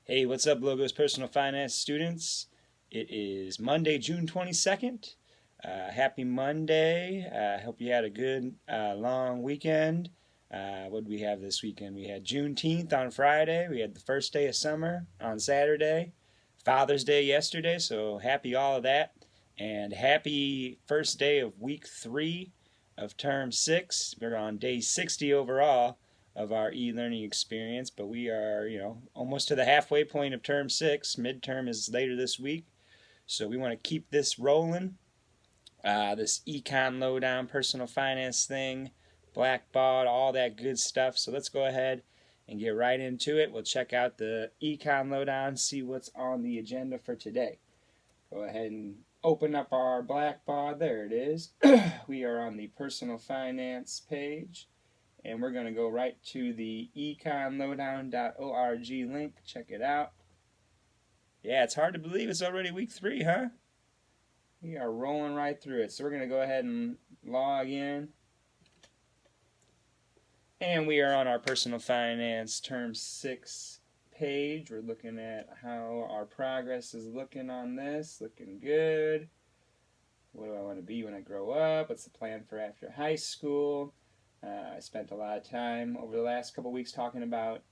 Hey, what's up, Logos Personal Finance students? It is Monday, June 22nd. Happy Monday. I hope you had a good long weekend. What did we have this weekend? We had Juneteenth on Friday. We had the first day of summer on Saturday. Father's Day yesterday, so happy all of that. And happy first day of week 3 of term 6. We're on day 60 overall of our e-learning experience, but we are, almost to the halfway point of term 6. Midterm is later this week, so we want to keep this rolling. This econ lowdown, personal finance thing, blackballed, all that good stuff. So let's go ahead and get right into it. We'll check out the econ lowdown, see what's on the agenda for today. Go ahead and open up our blackboard. There it is. We are on the personal finance page. And we're going to go right to the econlowdown.org link. Check it out. Yeah, it's hard to believe it's already week 3, huh? We are rolling right through it. So we're going to go ahead and log in. And we are on our personal finance term 6 page. We're looking at how our progress is looking on this. Looking good. What do I want to be when I grow up? What's the plan for after high school? I spent a lot of time over the last couple weeks talking about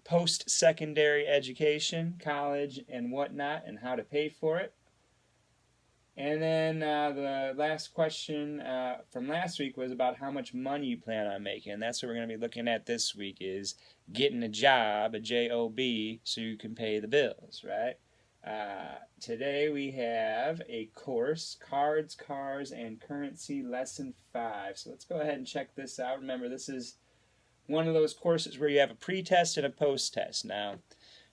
post-secondary education, college, and whatnot, and how to pay for it. And then the last question from last week was about how much money you plan on making. And that's what we're going to be looking at this week is getting a job, a J-O-B, so you can pay the bills, right? Today we have a course, Cards, Cars, and Currency, Lesson 5. So let's go ahead and check this out. Remember, this is one of those courses where you have a pre-test and a post-test. Now,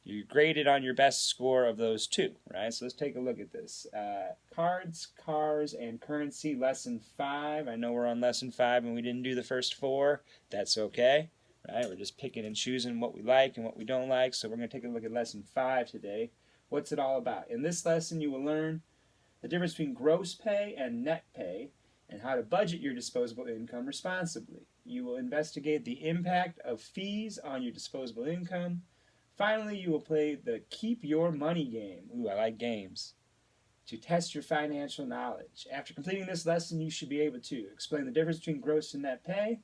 you're graded on your best score of those two, right? So let's take a look at this. Cards, Cars, and Currency, Lesson 5. I know we're on Lesson 5 and we didn't do the first 4. That's okay, right? We're just picking and choosing what we like and what we don't like. So we're going to take a look at Lesson 5 today. What's it all about? In this lesson, you will learn the difference between gross pay and net pay and how to budget your disposable income responsibly. You will investigate the impact of fees on your disposable income. Finally, you will play the Keep Your Money game. Ooh, I like games. To test your financial knowledge. After completing this lesson, you should be able to explain the difference between gross and net pay,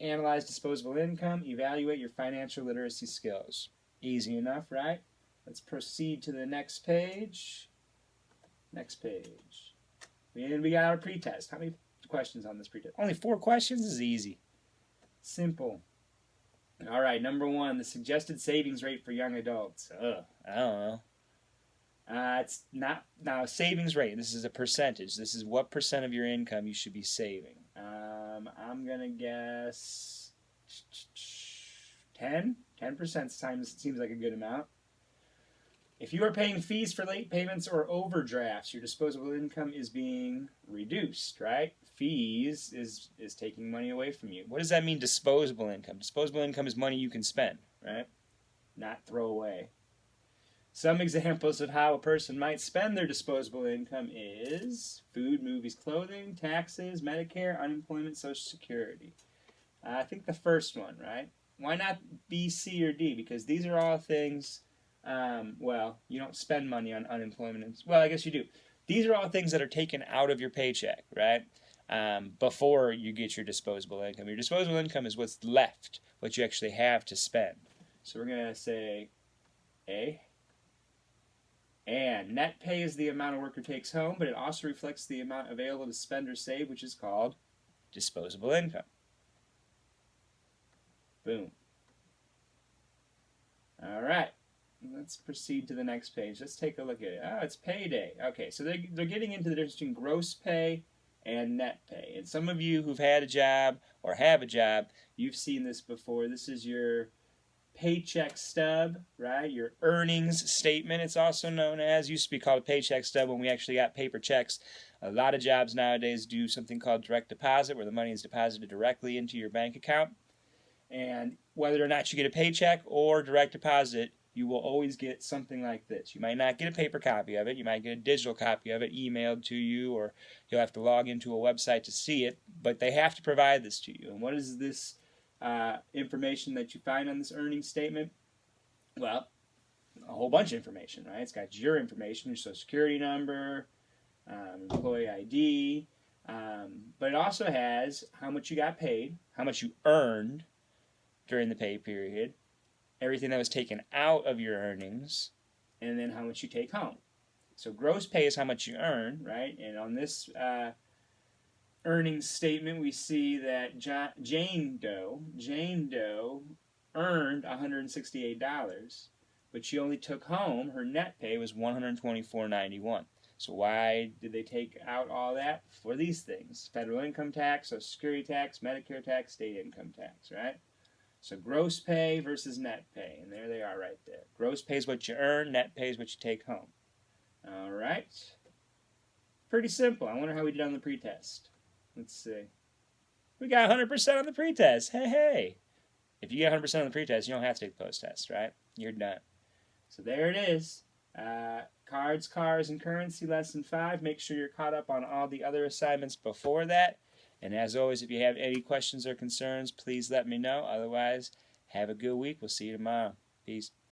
analyze disposable income, evaluate your financial literacy skills. Easy enough, right? Let's proceed to the next page. Next page. And we got our pretest. How many questions on this pretest? Only 4 questions? This is easy. Simple. All right, number 1, the suggested savings rate for young adults. I don't know. It's not, now savings rate, this is a percentage. This is what percent of your income you should be saving. I'm going to guess 10. 10% seems like a good amount. If you are paying fees for late payments or overdrafts, your disposable income is being reduced, right? Fees is taking money away from you. What does that mean, disposable income? Disposable income is money you can spend, right? Not throw away. Some examples of how a person might spend their disposable income is food, movies, clothing, taxes, Medicare, unemployment, Social Security. I think the first one, right? Why not B, C, or D? Because these are all things... well, you don't spend money on unemployment. Well, I guess you do. These are all things that are taken out of your paycheck, right? Before you get your disposable income. Your disposable income is what's left, what you actually have to spend. So we're going to say A. And net pay is the amount a worker takes home, but it also reflects the amount available to spend or save, which is called disposable income. Boom. All right. Let's proceed to the next page. Let's take a look at it. Oh, it's payday. Okay, so they're getting into the difference between gross pay and net pay. And some of you who've had a job or have a job, you've seen this before. This is your paycheck stub, right? Your earnings statement, it's also known as. Used to be called a paycheck stub when we actually got paper checks. A lot of jobs nowadays do something called direct deposit, where the money is deposited directly into your bank account. And whether or not you get a paycheck or direct deposit, you will always get something like this. You might not get a paper copy of it. You might get a digital copy of it emailed to you, or you'll have to log into a website to see it. But they have to provide this to you. And what is this information that you find on this earnings statement? Well, a whole bunch of information, right? It's got your information, your social security number, employee ID, but it also has how much you got paid, how much you earned during the pay period, everything that was taken out of your earnings, and then how much you take home. So gross pay is how much you earn, right? And on this earnings statement, we see that Jane Doe earned $168, but she only took home, her net pay was $124.91. So why did they take out all that? For these things: federal income tax, social security tax, Medicare tax, state income tax, right? So gross pay versus net pay, and there they are right there. Gross pay is what you earn, net pay is what you take home. All right. Pretty simple. I wonder how we did on the pretest. Let's see. We got 100% on the pretest. Hey, hey. If you get 100% on the pretest, you don't have to take the post-test, right? You're done. So there it is. Cards, Cars, and Currency, Lesson 5. Make sure you're caught up on all the other assignments before that. And as always, if you have any questions or concerns, please let me know. Otherwise, have a good week. We'll see you tomorrow. Peace.